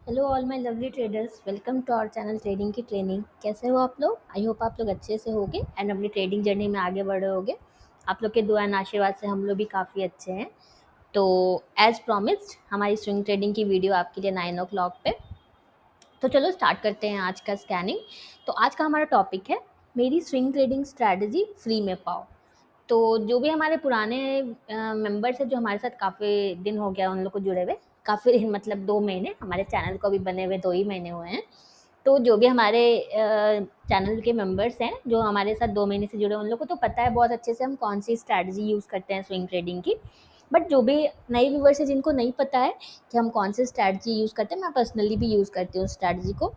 Hello all my lovely traders, welcome to our channel trading की training. कैसे हो आप लोग? आई होप आप लोग अच्छे से होगे एंड अपनी ट्रेडिंग जर्नी में आगे बढ़ रहे होगे। आप लोग के दुआ एंड आशीर्वाद से हम लोग भी काफ़ी अच्छे हैं। तो एज प्रॉमिस्ड हमारी स्विंग ट्रेडिंग की वीडियो आपके लिए 9 o'clock पे। तो चलो स्टार्ट करते हैं आज का स्कैनिंग। तो आज का हमारा टॉपिक है मेरी स्विंग ट्रेडिंग स्ट्रैटेजी फ्री में पाओ। तो जो भी हमारे पुराने मेंबर्स हैं जो हमारे साथ काफ़ी दिन हो गया उन लोग को जुड़े हुए, काफ़ी दिन मतलब 2 महीने, हमारे चैनल को भी बने हुए 2 ही महीने हुए हैं। तो जो भी हमारे चैनल के मेंबर्स हैं जो हमारे साथ 2 महीने से जुड़े हैं उन लोग को तो पता है बहुत अच्छे से हम कौन सी स्ट्रैटेजी यूज़ करते हैं स्विंग ट्रेडिंग की। बट जो भी नए व्यूवर्स हैं जिनको नहीं पता है कि हम कौन सी स्ट्रैटेजी यूज़ करते हैं, मैं पर्सनली भी यूज़ करती हूँ स्ट्रैटेजी को।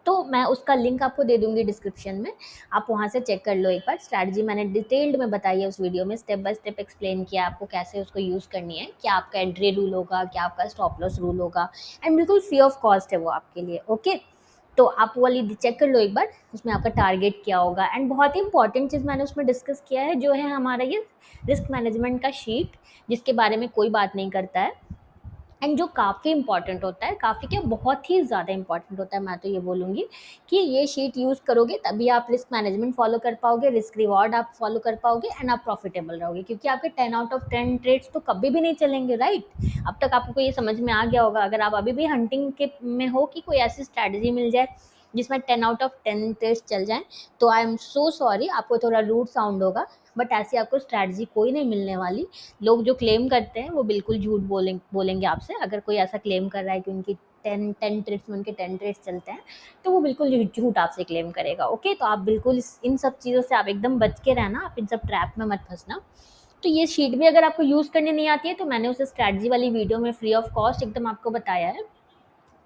तो मैं उसका लिंक आपको दे दूँगी डिस्क्रिप्शन में, आप वहाँ से चेक कर लो एक बार। स्ट्रैटेजी मैंने डिटेल्ड में बताई है उस वीडियो में, स्टेप बाय स्टेप एक्सप्लेन किया है आपको कैसे उसको यूज़ करनी है, क्या आपका एंट्री रूल होगा, क्या आपका स्टॉप लॉस रूल होगा एंड बिल्कुल फ्री ऑफ कॉस्ट है वो आपके लिए। ओके, तो आप वो वाली चेक कर लो एक बार, उसमें आपका टारगेट क्या होगा एंड बहुत ही इंपॉर्टेंट चीज़ मैंने उसमें डिस्कस किया है जो है हमारा ये रिस्क मैनेजमेंट का शीट, जिसके बारे में कोई बात नहीं करता है एंड जो काफ़ी इंपॉर्टेंट होता है, काफ़ी क्या बहुत ही ज़्यादा इंपॉर्टेंट होता है। मैं तो ये बोलूँगी कि ये शीट यूज़ करोगे तभी आप रिस्क मैनेजमेंट फॉलो कर पाओगे, रिस्क रिवॉर्ड आप फॉलो कर पाओगे एंड आप प्रॉफिटेबल रहोगे, क्योंकि आपके 10 आउट ऑफ 10 ट्रेड्स तो कभी भी नहीं चलेंगे, राइट? अब तक आपको ये समझ में आ गया होगा। अगर आप अभी भी हंटिंग के में हो कि कोई ऐसी स्ट्रैटेजी मिल जाए जिसमें 10 आउट ऑफ 10 ट्रेड्स चल जाएँ, तो आई एम सो सॉरी, आपको थोड़ा रूड साउंड होगा, बट ऐसी आपको स्ट्रैटेजी कोई नहीं मिलने वाली। लोग जो क्लेम करते हैं वो बिल्कुल झूठ बोलेंगे आपसे। अगर कोई ऐसा क्लेम कर रहा है कि उनकी 10 ट्रेड्स में उनके 10 ट्रेड्स चलते हैं, तो वो बिल्कुल झूठ आपसे क्लेम करेगा। ओके, तो आप बिल्कुल इन सब चीज़ों से आप एकदम बच के रहना, आप इन सब ट्रैप में मत फंसना। तो ये शीट भी अगर आपको यूज़ करनी नहीं आती है तो मैंने उसे स्ट्रैटेजी वाली वीडियो में फ्री ऑफ कॉस्ट एकदम आपको बताया है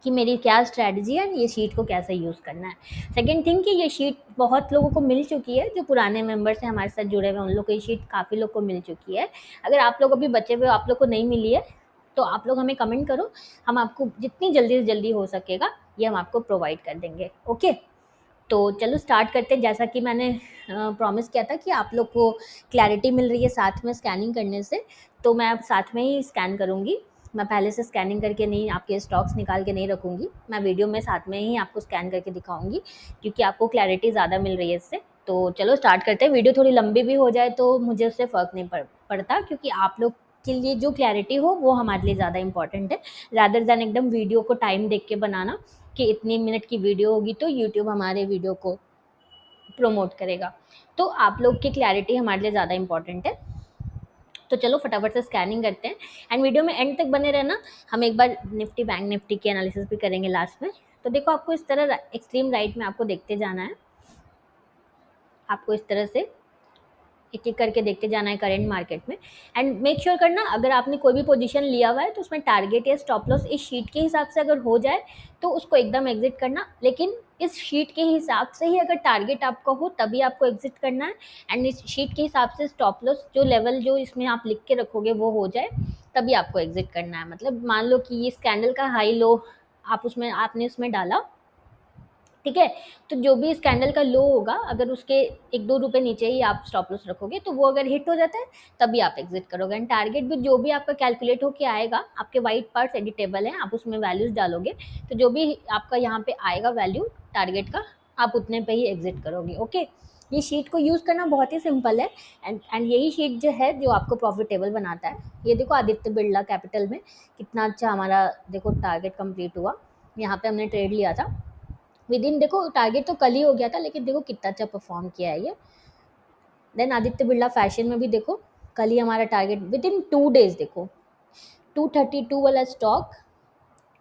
कि मेरी क्या स्ट्रैटेजी है, ये शीट को कैसे यूज़ करना है। सेकंड थिंग कि ये शीट बहुत लोगों को मिल चुकी है, जो पुराने मेंबर्स हैं हमारे साथ जुड़े हुए हैं उन लोग को ये शीट काफ़ी लोग को मिल चुकी है। अगर आप लोग अभी बचे हुए हो, आप लोग को नहीं मिली है, तो आप लोग हमें कमेंट करो, हम आपको जितनी जल्दी से जल्दी हो सकेगा ये हम आपको प्रोवाइड कर देंगे। ओके, तो चलो स्टार्ट करते हैं। जैसा कि मैंने प्रॉमिस किया था कि आप लोग को क्लैरिटी मिल रही है साथ में स्कैनिंग करने से, तो मैं अब साथ में ही स्कैन करूँगी। मैं पहले से स्कैनिंग करके नहीं, आपके स्टॉक्स निकाल के नहीं रखूँगी, मैं वीडियो में साथ में ही आपको स्कैन करके दिखाऊँगी, क्योंकि आपको क्लैरिटी ज़्यादा मिल रही है इससे। तो चलो स्टार्ट करते हैं। वीडियो थोड़ी लंबी भी हो जाए तो मुझे उससे फ़र्क नहीं पड़ता, क्योंकि आप लोग के लिए जो क्लैरिटी हो वो हमारे लिए ज़्यादा इंपॉर्टेंट है, रादर दैन एकदम वीडियो को टाइम देख के बनाना कि इतनी मिनट की वीडियो होगी तो यूट्यूब हमारे वीडियो को प्रमोट करेगा। तो आप लोग की क्लैरिटी हमारे लिए ज़्यादा इंपॉर्टेंट है। तो चलो फटाफट से स्कैनिंग करते हैं एंड वीडियो में एंड तक बने रहना। हम एक बार निफ्टी बैंक निफ्टी की एनालिसिस भी करेंगे लास्ट में। तो देखो, आपको इस तरह एक्सट्रीम राइट में आपको देखते जाना है, आपको इस तरह से एक एक करके देखते जाना है करंट मार्केट में। एंड मेक श्योर करना, अगर आपने कोई भी पोजीशन लिया हुआ है तो उसमें टारगेट या स्टॉप लॉस इस शीट के हिसाब से अगर हो जाए तो उसको एकदम एग्जिट करना। लेकिन इस शीट के हिसाब से ही अगर टारगेट आपका हो तभी आपको एग्जिट करना है, एंड इस शीट के हिसाब से स्टॉप लॉस जो लेवल जो इसमें आप लिख के रखोगे वो हो जाए तभी आपको एग्जिट करना है। मतलब मान लो कि ये कैंडल का हाई लो आपने उसमें डाला, ठीक है, तो जो भी इस कैंडल का लो होगा, अगर उसके 1-2 रुपए नीचे ही आप स्टॉप लॉस रखोगे तो वो अगर हिट हो जाता है तभी आप एग्जिट करोगे। एंड टारगेट भी जो भी आपका कैलकुलेट होके आएगा, आपके वाइट पार्ट्स एडिटेबल हैं, आप उसमें वैल्यूज डालोगे तो जो भी आपका यहाँ पे आएगा वैल्यू टारगेट का, आप उतने पे ही एग्जिट करोगे। ओके, ये शीट को यूज़ करना बहुत ही सिंपल है एंड यही शीट जो है जो आपको प्रॉफिटेबल बनाता है। ये देखो, आदित्य बिरला कैपिटल में कितना अच्छा हमारा देखो टारगेट कंप्लीट हुआ। यहाँ पे हमने ट्रेड लिया था विद इन, देखो टारगेट तो कल ही हो गया था लेकिन देखो कितना अच्छा परफॉर्म किया है ये। देन आदित्य बिरला फैशन में भी देखो, कल ही हमारा टारगेट विद इन 2 डेज देखो 232 वाला स्टॉक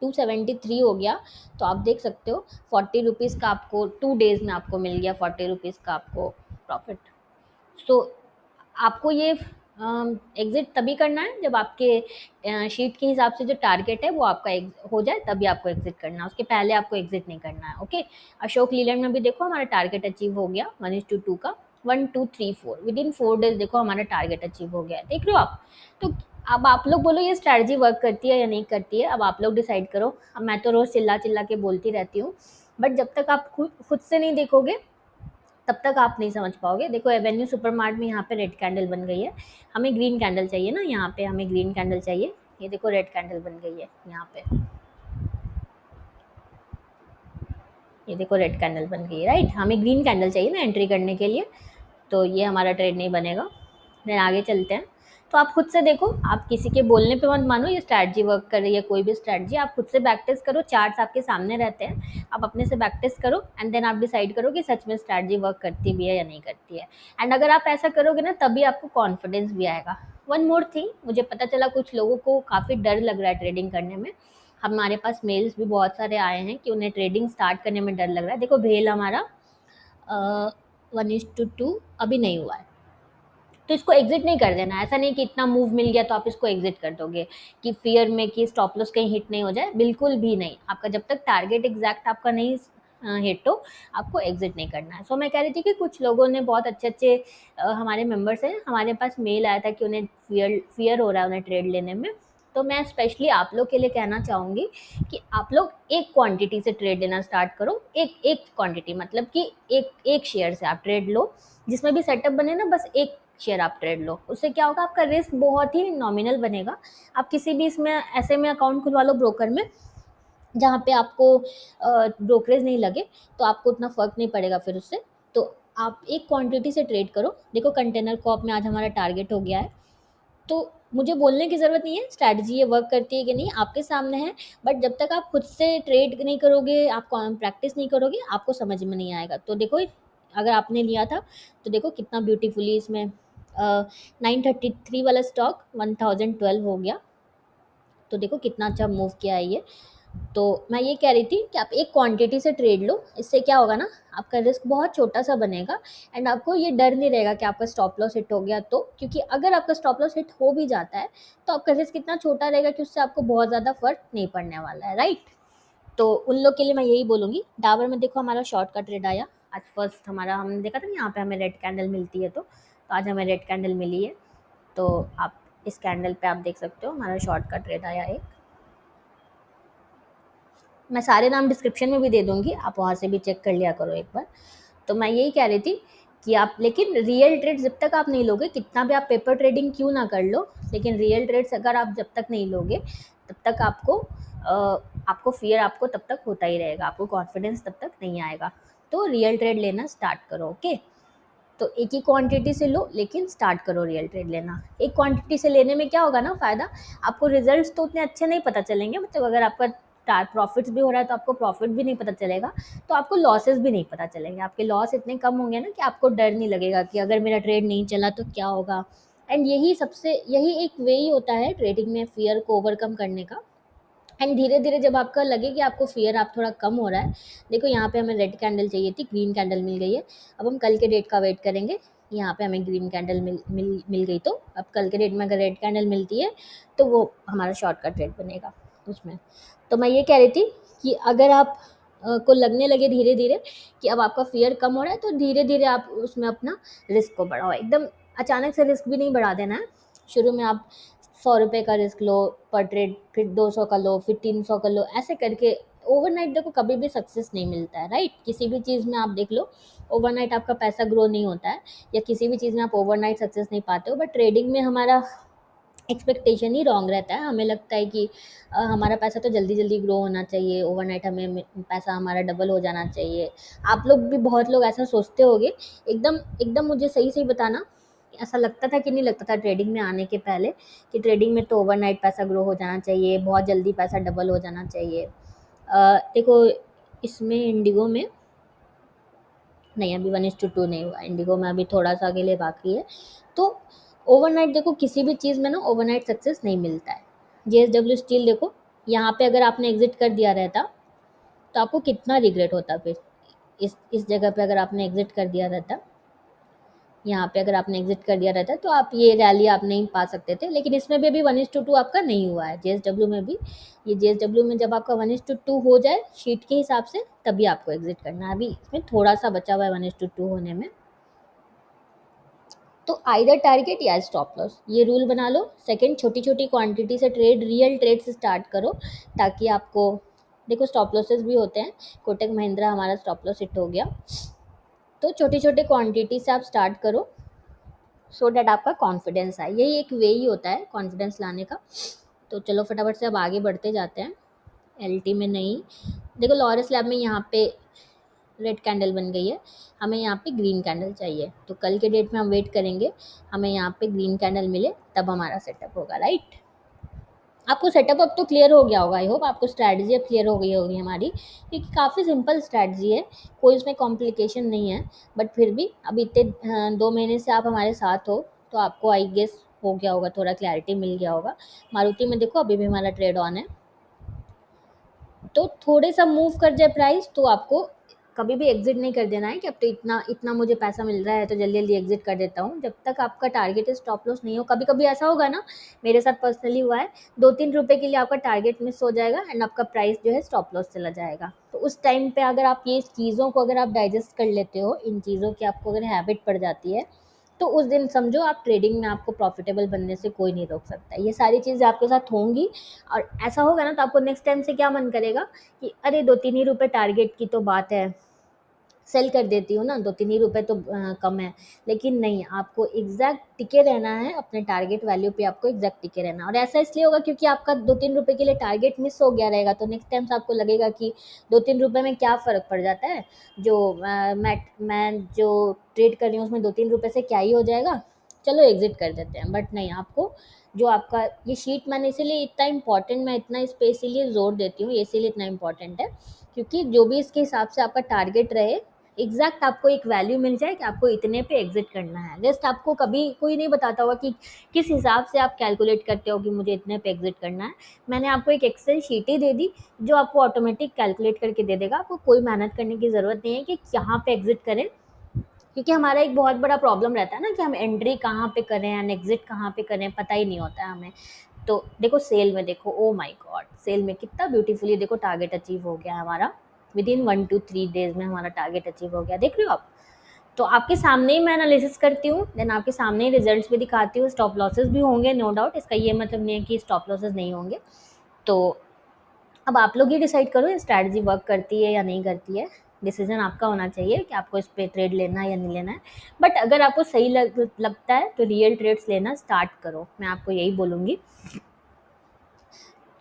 273 हो गया। तो आप देख सकते हो 40 रुपीज़ का आपको 2 डेज में आपको मिल गया, 40 रुपीज़ का आपको प्रॉफिट। सो आपको ये एग्ज़िट तभी करना है जब आपके शीट के हिसाब से जो टारगेट है वो आपका हो जाए, तभी आपको एग्ज़िट करना है, उसके पहले आपको एग्ज़िट नहीं करना है। ओके, अशोक लीलैंड में भी देखो हमारा टारगेट अचीव हो गया 1:2 का 1 2 3 4 विद इन 4 डेज देखो हमारा टारगेट अचीव हो गया है। देख रहे हो आप? तो अब आप लोग बोलो ये स्ट्रैटेजी वर्क करती है या नहीं करती है, अब आप लोग डिसाइड करो। अब मैं तो रोज़ चिल्ला चिल्ला के बोलती रहती हूँ, बट जब तक आप खुद से नहीं देखोगे तब तक आप नहीं समझ पाओगे। देखो एवेन्यू सुपरमार्ट में यहाँ पे रेड कैंडल बन गई है, हमें ग्रीन कैंडल चाहिए ना, यहाँ पे हमें ग्रीन कैंडल चाहिए। ये देखो रेड कैंडल बन गई है यहाँ पे, ये देखो रेड कैंडल बन गई, राइट। हमें ग्रीन कैंडल चाहिए ना एंट्री करने के लिए, तो ये हमारा ट्रेड नहीं बनेगा। देन आगे चलते हैं। तो आप खुद से देखो, आप किसी के बोलने पे मत मानो ये स्ट्रैटेजी वर्क कर रही है, कोई भी स्ट्रैटेजी आप खुद से बैक टेस्ट करो। चार्ट्स आपके सामने रहते हैं, आप अपने से बैक टेस्ट करो एंड देन आप डिसाइड करो कि सच में स्ट्रैटेजी वर्क करती भी है या नहीं करती है। एंड अगर आप ऐसा करोगे ना, तभी आपको कॉन्फिडेंस भी आएगा। वन मोर थिंग, मुझे पता चला कुछ लोगों को काफ़ी डर लग रहा है ट्रेडिंग करने में। हमारे पास मेल्स भी बहुत सारे आए हैं कि उन्हें ट्रेडिंग स्टार्ट करने में डर लग रहा है। देखो भेल हमारा 1:2 अभी नहीं हुआ है, तो इसको एग्जिट नहीं कर देना। ऐसा नहीं कि इतना मूव मिल गया तो आप इसको एग्जिट कर दोगे कि फियर में कि स्टॉप लॉस कहीं हिट नहीं हो जाए, बिल्कुल भी नहीं। आपका जब तक टारगेट एग्जैक्ट आपका नहीं हिट हो, आपको एग्जिट नहीं करना है। सो मैं कह रही थी कि कुछ लोगों ने बहुत अच्छे अच्छे हमारे मेंबर्स हैं, हमारे पास मेल आया था कि उन्हें फियर हो रहा है उन्हें ट्रेड लेने में। तो मैं स्पेशली आप लोग के लिए कहना चाहूँगी कि आप लोग एक क्वांटिटी से ट्रेड लेना स्टार्ट करो। एक एक क्वांटिटी मतलब कि एक एक शेयर से आप ट्रेड लो, जिसमें भी सेटअप बने ना, बस एक शेयर आप ट्रेड लो। उससे क्या होगा, आपका रिस्क बहुत ही नॉमिनल बनेगा। आप किसी भी इसमें ऐसे में अकाउंट खुलवा लो ब्रोकर में, जहाँ पे आपको ब्रोकरेज नहीं लगे, तो आपको उतना फ़र्क नहीं पड़ेगा फिर उससे। तो आप एक क्वांटिटी से ट्रेड करो। देखो कंटेनर कॉर्प में आज हमारा टारगेट हो गया है, तो मुझे बोलने की ज़रूरत नहीं है स्ट्रैटेजी ये वर्क करती है कि नहीं, आपके सामने है। बट जब तक आप खुद से ट्रेड नहीं करोगे, आप प्रैक्टिस नहीं करोगे, आपको समझ में नहीं आएगा। तो देखो अगर आपने लिया था तो देखो कितना ब्यूटीफुली इसमें 933 वाला स्टॉक 1012 हो गया। तो देखो कितना अच्छा मूव किया है ये। तो मैं ये कह रही थी कि आप एक क्वांटिटी से ट्रेड लो। इससे क्या होगा ना, आपका रिस्क बहुत छोटा सा बनेगा एंड आपको ये डर नहीं रहेगा कि आपका स्टॉप लॉस हिट हो गया तो, क्योंकि अगर आपका स्टॉप लॉस हिट हो भी जाता है तो आपका रिस्क इतना छोटा रहेगा कि उससे आपको बहुत ज़्यादा फर्क नहीं पड़ने वाला है, राइट। तो उन लोग के लिए मैं यही बोलूँगी। डाबर में देखो हमारा शॉर्ट का ट्रेड आया आज फर्स्ट। हमारा हमने देखा था ना यहाँ पे हमें रेड कैंडल मिलती है, तो आज हमें रेड कैंडल मिली है। तो आप इस कैंडल पे आप देख सकते हो हमारा शॉर्ट का ट्रेड आया एक। मैं सारे नाम डिस्क्रिप्शन में भी दे दूँगी, आप वहाँ से भी चेक कर लिया करो एक बार। तो मैं यही कह रही थी कि आप, लेकिन रियल ट्रेड जब तक आप नहीं लोगे, कितना भी आप पेपर ट्रेडिंग क्यों ना कर लो, लेकिन रियल ट्रेड्स अगर आप जब तक नहीं लोगे, तब तक आपको फियर आपको तब तक होता ही रहेगा, आपको कॉन्फिडेंस तब तक नहीं आएगा। तो रियल ट्रेड लेना स्टार्ट करो, ओके। तो एक ही क्वांटिटी से लो, लेकिन स्टार्ट करो रियल ट्रेड लेना। एक क्वांटिटी से लेने में क्या होगा ना फ़ायदा, आपको रिजल्ट्स तो उतने अच्छे नहीं पता चलेंगे, मतलब अगर आपका प्रॉफिट्स भी हो रहा है तो आपको प्रॉफिट भी नहीं पता चलेगा, तो आपको लॉसेस भी नहीं पता चलेंगे। आपके लॉस इतने कम होंगे ना कि आपको डर नहीं लगेगा कि अगर मेरा ट्रेड नहीं चला तो क्या होगा। एंड यही एक वे ही होता है ट्रेडिंग में फियर को ओवरकम करने का। एंड धीरे धीरे जब आपका लगे कि आपको फियर आप थोड़ा कम हो रहा है, देखो यहाँ पे हमें रेड कैंडल चाहिए थी, ग्रीन कैंडल मिल गई है। अब हम कल के डेट का वेट करेंगे। यहाँ पे हमें ग्रीन कैंडल मिल गई, तो अब कल के डेट में अगर रेड कैंडल मिलती है तो वो हमारा शॉर्ट का ट्रेड बनेगा उसमें। तो मैं ये कह रही थी कि अगर आप को लगने लगे धीरे धीरे कि अब आपका फियर कम हो रहा है, तो धीरे धीरे आप उसमें अपना रिस्क को बढ़ाओ। एकदम अचानक से रिस्क भी नहीं बढ़ा देना है। शुरू में आप 100 रुपये का रिस्क लो पर ट्रेड, फिर 200 का लो, फिर 300 का लो, ऐसे करके। ओवरनाइट देखो कभी भी सक्सेस नहीं मिलता है, राइट। किसी भी चीज़ में आप देख लो, ओवरनाइट आपका पैसा ग्रो नहीं होता है, या किसी भी चीज़ में आप ओवरनाइट सक्सेस नहीं पाते हो। बट ट्रेडिंग में हमारा एक्सपेक्टेशन ही रॉन्ग रहता है। हमें लगता है कि हमारा पैसा तो जल्दी जल्दी ग्रो होना चाहिए, ओवरनाइट हमें पैसा हमारा डबल हो जाना चाहिए। आप लोग भी, बहुत लोग ऐसा सोचते होंगे। एकदम एकदम मुझे सही सही बताना, ऐसा लगता था कि नहीं लगता था ट्रेडिंग में आने के पहले, कि ट्रेडिंग में तो ओवरनाइट पैसा ग्रो हो जाना चाहिए, बहुत जल्दी पैसा डबल हो जाना चाहिए। देखो इसमें इंडिगो में नहीं, अभी 1:2 नहीं हुआ इंडिगो में, अभी थोड़ा सा के लिए बाकी है। तो ओवरनाइट देखो किसी भी चीज़ में ना ओवरनाइट सक्सेस नहीं मिलता है। JSW स्टील देखो, यहाँ पे अगर आपने एग्जिट कर दिया रहता तो आपको कितना रिग्रेट होता फिर। इस जगह पे अगर आपने एग्जिट कर दिया रहता, यहाँ पे अगर आपने एग्जिट कर दिया रहता, तो आप ये रैली आप नहीं पा सकते थे। लेकिन इसमें भी अभी 1:2 आपका नहीं हुआ है। JSW में भी, ये JSW में जब आपका 1:2 हो जाए शीट के हिसाब से, तभी आपको एग्जिट करना है। अभी इसमें थोड़ा सा बचा हुआ है 1:2 होने में। तो आइदर टारगेट या स्टॉप लॉस, ये रूल बना लो। सेकंड, छोटी छोटी क्वांटिटी से ट्रेड, रियल ट्रेड से स्टार्ट करो, ताकि आपको, देखो स्टॉप लॉसेस भी होते हैं। कोटक महिंद्रा हमारा स्टॉप लॉस हिट हो गया। तो छोटी छोटी क्वांटिटी से आप स्टार्ट करो, सो डैट आपका कॉन्फिडेंस आए। यही एक वे ही होता है कॉन्फिडेंस लाने का। तो चलो फटाफट से अब आगे बढ़ते जाते हैं। LT में नहीं, देखो लॉरस लैब में यहाँ पे रेड कैंडल बन गई है, हमें यहाँ पे ग्रीन कैंडल चाहिए, तो कल के डेट में हम वेट करेंगे हमें यहाँ पे ग्रीन कैंडल मिले तब हमारा सेटअप होगा, राइट। आपको सेटअप अब तो क्लियर हो गया होगा, आई होप आपको स्ट्रैटेजी अब क्लियर हो गई होगी हमारी, क्योंकि काफ़ी सिंपल स्ट्रैटेजी है, कोई इसमें कॉम्प्लिकेशन नहीं है। बट फिर भी अब इतने 2 महीने से आप हमारे साथ हो, तो आपको आई गेस हो गया होगा, थोड़ा क्लैरिटी मिल गया होगा। मारुति में देखो अभी भी हमारा ट्रेड ऑन है, तो थोड़े सा मूव कर जाए प्राइस तो आपको कभी भी एग्जिट नहीं कर देना है कि अब तो इतना इतना मुझे पैसा मिल रहा है तो जल्दी जल्दी एग्जिट कर देता हूँ, जब तक आपका टारगेट स्टॉप लॉस नहीं हो। कभी कभी ऐसा होगा ना, मेरे साथ पर्सनली हुआ है, 2-3 रुपए के लिए आपका टारगेट मिस हो जाएगा एंड आपका प्राइस जो है स्टॉप लॉस चला जाएगा। तो उस टाइम पे अगर आप ये चीज़ों को अगर आप डाइजेस्ट कर लेते हो, इन चीज़ों की आपको अगर हैबिट पड़ जाती है, तो उस दिन समझो आप ट्रेडिंग में आपको प्रॉफिटेबल बनने से कोई नहीं रोक सकता। ये सारी चीज़ें आपके साथ होंगी, और ऐसा होगा ना तो आपको नेक्स्ट टाइम से क्या मन करेगा कि अरे 2-3 ही रुपए टारगेट की तो बात है, सेल कर देती हूँ ना, 2-3 ही रुपए तो कम है। लेकिन नहीं, आपको एग्जैक्ट टिके रहना है अपने टारगेट वैल्यू पे, आपको एग्जैक्ट टिके रहना है। और ऐसा इसलिए होगा क्योंकि आपका 2-3 रुपए के लिए टारगेट मिस हो गया रहेगा, तो नेक्स्ट टाइम से आपको लगेगा कि 2-3 रुपए में क्या फ़र्क पड़ जाता है, जो मैं जो ट्रेड कर रही हूँ उसमें 2-3 रुपए से क्या ही हो जाएगा, चलो एग्जिट कर देते हैं। बट नहीं, आपको जो आपका ये शीट मैंने इसीलिए इतना इंपॉर्टेंट, मैं इतना इस पे इसीलिए जोर देती हूँ, ये इसीलिए इतना इंपॉर्टेंट है क्योंकि जो भी इसके हिसाब से आपका टारगेट रहे, एग्जैक्ट आपको एक वैल्यू मिल जाए कि आपको इतने पे एग्जिट करना है। जस्ट आपको कभी कोई नहीं बताता होगा कि किस हिसाब से आप कैलकुलेट करते हो कि मुझे इतने पे एग्जिट करना है। मैंने आपको एक एक्सेल शीट ही दे दी जो आपको ऑटोमेटिक कैलकुलेट करके दे देगा, आपको कोई मेहनत करने की ज़रूरत नहीं है कि कहाँ पे एग्जिट करें। क्योंकि हमारा एक बहुत बड़ा प्रॉब्लम रहता है ना कि हम एंट्री कहाँ पे करें एंड एग्जिट कहाँ पे करें, पता ही नहीं होता है हमें। तो देखो सेल में, देखो ओ माय गॉड, सेल में कितना ब्यूटीफुली देखो टारगेट अचीव हो गया है हमारा, विद इन 1 to 3 days में हमारा टारगेट अचीव हो गया, देख रहे हो आप। तो आपके सामने ही मैं एनालिसिस करती हूँ, देन आपके सामने ही रिजल्ट्स भी दिखाती हूँ, स्टॉप लॉसेस भी होंगे नो डाउट, इसका ये मतलब नहीं है कि स्टॉप लॉसेस नहीं होंगे। तो अब आप लोग ही डिसाइड करो ये स्ट्रैटेजी वर्क करती है या नहीं करती है, डिसीजन आपका होना चाहिए कि आपको इस पे ट्रेड लेना है या नहीं लेना है। बट अगर आपको सही लगता है तो रियल ट्रेड्स लेना स्टार्ट करो, मैं आपको यही बोलूँगी।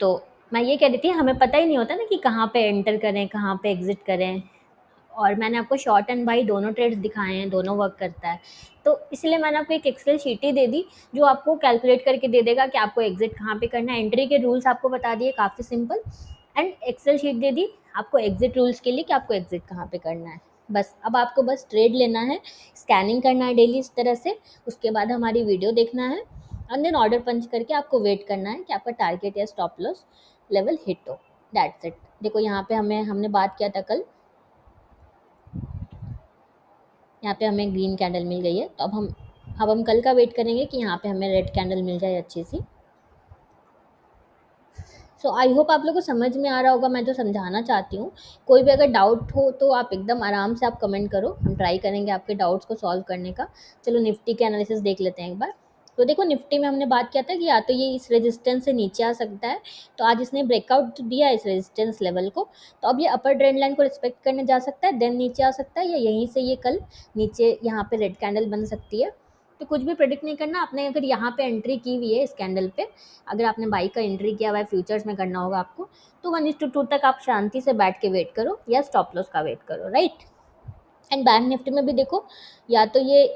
तो मैं ये कह रही थी, हमें पता ही नहीं होता ना कि कहाँ पे एंटर करें, कहाँ पे एग्जिट करें, और मैंने आपको शॉर्ट एंड बाई दोनों ट्रेड्स दिखाए हैं, दोनों वर्क करता है। तो इसलिए मैंने आपको एक एक्सेल शीट ही दे दी जो आपको कैलकुलेट करके दे देगा कि आपको एग्जिट कहाँ पे करना है, एंट्री के रूल्स आपको बता दिए काफ़ी सिंपल, एंड एक्सेल शीट दे दी आपको एग्जिट रूल्स के लिए कि आपको एग्जिट कहाँ पे करना है। बस अब आपको बस ट्रेड लेना है, स्कैनिंग करना है डेली इस तरह से, उसके बाद हमारी वीडियो देखना है, एंड देन ऑर्डर पंच करके आपको वेट करना है कि आपका टारगेट या स्टॉप लॉस लेवल हिट हो, दैट्स इट। देखो यहाँ पे हमने बात किया था कल, यहाँ पे हमें ग्रीन कैंडल मिल गई है, तो अब हम कल का वेट करेंगे कि यहाँ पे हमें रेड कैंडल मिल जाए अच्छी सी। सो आई होप आप लोग को समझ में आ रहा होगा, मैं तो समझाना चाहती हूँ। कोई भी अगर डाउट हो तो आप एकदम आराम से आप कमेंट करो, हम ट्राई करेंगे आपके डाउट्स को सॉल्व करने का। चलो निफ्टी के एनालिसिस देख लेते हैं एक बार। तो देखो निफ्टी में हमने बात किया था कि या तो ये इस रेजिस्टेंस से नीचे आ सकता है, तो आज इसने ब्रेकआउट दिया इस रेजिस्टेंस लेवल को, तो अब ये अपर ट्रेंड लाइन को रिस्पेक्ट करने जा सकता है, देन नीचे आ सकता है, या यहीं से ये कल नीचे यहाँ पे रेड कैंडल बन सकती है। तो कुछ भी प्रेडिक्ट नहीं करना आपने, अगर यहाँ पे एंट्री की हुई है इस कैंडल पे, अगर आपने बाई का एंट्री किया हुआ है, फ्यूचर्स में करना होगा आपको, तो 1:2 तक आप शांति से बैठ के वेट करो या स्टॉप लॉस का वेट करो, राइट। एंड बैंक निफ्टी में भी देखो, या तो ये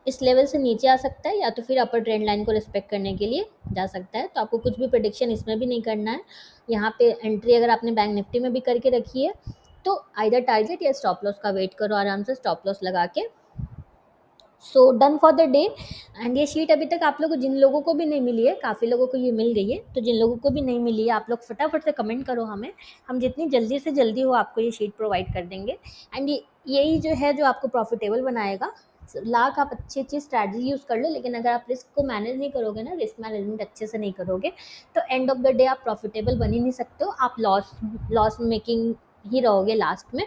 इस लेवल से नीचे आ सकता है या तो फिर अपर ट्रेंड लाइन को रिस्पेक्ट करने के लिए जा सकता है, तो आपको कुछ भी प्रेडिक्शन इसमें भी नहीं करना है। यहाँ पे एंट्री अगर आपने बैंक निफ्टी में भी करके रखी है तो आइदर टारगेट या स्टॉप लॉस का वेट करो आराम से, स्टॉप लॉस लगा के। सो done for the day. And ये शीट अभी तक आप लोगों को, जिन लोगों को भी नहीं मिली है, काफ़ी लोगों को ये मिल गई है, तो जिन लोगों को भी नहीं मिली है आप लोग फटाफट से कमेंट करो हमें, हम जितनी जल्दी से जल्दी हो आपको ये शीट प्रोवाइड कर देंगे। एंड यही जो है जो आपको प्रॉफिटेबल बनाएगा। लाख आप अच्छी अच्छी स्ट्रैटेजी यूज़ कर लो, लेकिन अगर आप रिस्क को मैनेज नहीं करोगे ना, रिस्क मैनेजमेंट अच्छे से नहीं करोगे, तो एंड ऑफ द डे आप प्रॉफिटेबल बन ही नहीं सकते हो, आप लॉस मेकिंग ही रहोगे लास्ट में।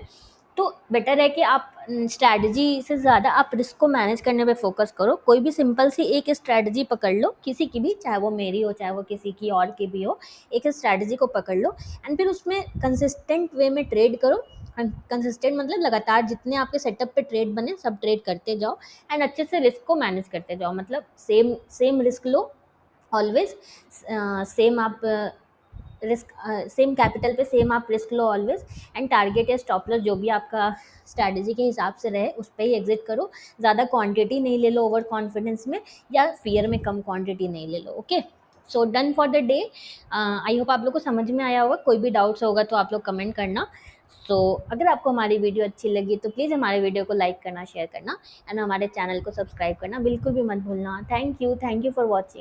तो बेटर है कि आप स्ट्रैटेजी से ज़्यादा आप रिस्क को मैनेज करने पे फोकस करो। कोई भी सिंपल सी एक स्ट्रैटेजी पकड़ लो, किसी की भी, चाहे वो मेरी हो चाहे वो किसी की और की भी हो, एक स्ट्रैटेजी को पकड़ लो एंड फिर उसमें कंसिस्टेंट वे में ट्रेड करो। कंसिस्टेंट मतलब लगातार जितने आपके सेटअप पे ट्रेड बने सब ट्रेड करते जाओ एंड अच्छे से रिस्क को मैनेज करते जाओ, मतलब सेम सेम रिस्क लो ऑलवेज, सेम आप रिस्क, सेम कैपिटल पे सेम आप risk low always, and target या स्टॉप लॉस जो भी आपका स्ट्रैटेजी के हिसाब से रहे उस पे ही एग्जिट करो। ज़्यादा क्वांटिटी नहीं ले लो ओवर कॉन्फिडेंस में, या फियर में कम क्वांटिटी नहीं ले लो। Okay, so done for the day. I hope आप लोग को समझ में आया होगा। कोई भी डाउट्स होगा तो आप लोग कमेंट करना। सो अगर आपको हमारी वीडियो अच्छी लगी तो प्लीज़ हमारे वीडियो को लाइक करना, शेयर करना, एंड हमारे चैनल को सब्सक्राइब करना बिल्कुल भी मत भूलना। Thank you for watching.